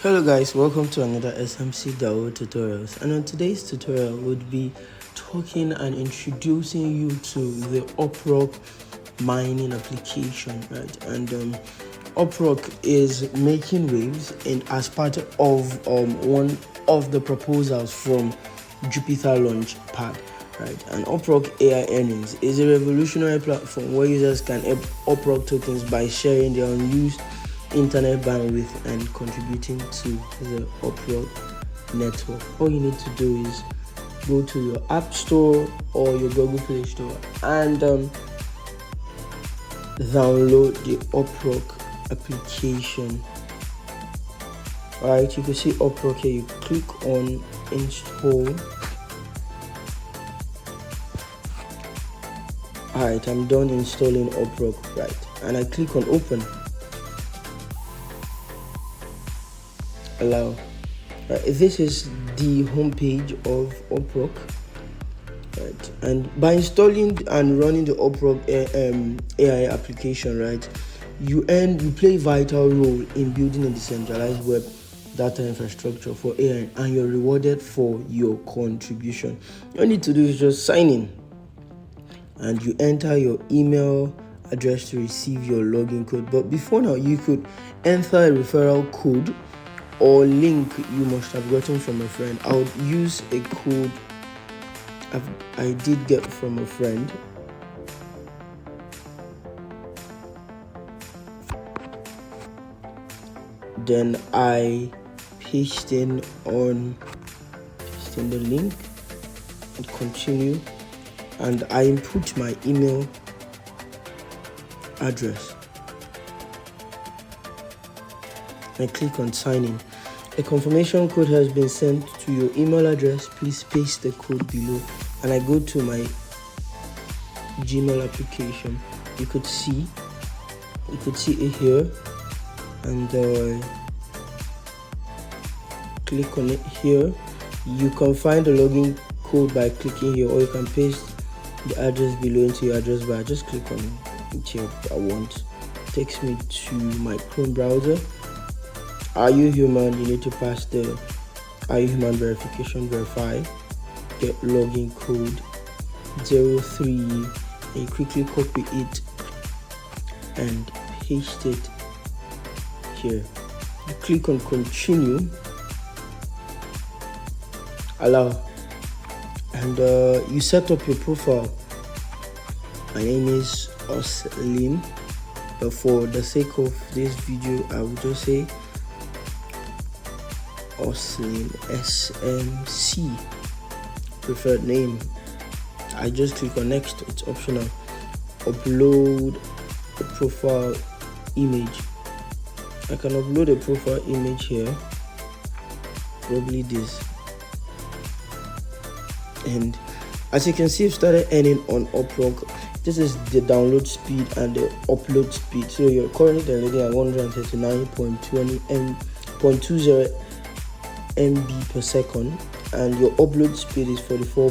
Hello guys, welcome to another SMCDAO tutorials, and on today's tutorial we'll be talking and introducing you to the Opro mining application, right? And Upwork is making waves as part of one of the proposals from Jupyter Launchpad, right? And Opro AI Earnings is a revolutionary platform where users can earn Opro tokens by sharing their unused internet bandwidth and contributing to the Opro network. All you need to do is go to your App Store or your Google Play Store and download the Opro application. Alright, you can see Opro here. You click on install. Alright, I'm done installing Opro, right? And I click on open. Allow. Right, this is the homepage of Opro, right? And by installing and running the Opro AI application, right, you play a vital role in building a decentralized web data infrastructure for AI, and you're rewarded for your contribution. All you need to do is just sign in, and you enter your email address to receive your login code. But before now, you could enter a referral code or link you must have gotten from a friend. I would use a code I did get from a friend. Then I paste in the link and continue, and I input my email address. I click on sign in. A confirmation code has been sent to your email address. Please paste the code below. And I go to my Gmail application. You could see it here, and click on it here. You can find the login code by clicking here, or you can paste the address below into your address bar. Just click on it here. It takes me to my Chrome browser. Are you human? You need to pass the Are you human verification, verify, get login code 03, and you quickly copy it and paste it here. You click on continue, allow, and you set up your profile. My name is Oslim, but for the sake of this video I will just say Oslim, SMC, preferred name. I just click on next, it's optional. Upload a profile image. I can upload a profile image here, probably this. And as you can see, I've started earning on Upwork. This is the download speed and the upload speed. So you're currently downloading at 139.20 MB per second, and your upload speed is 44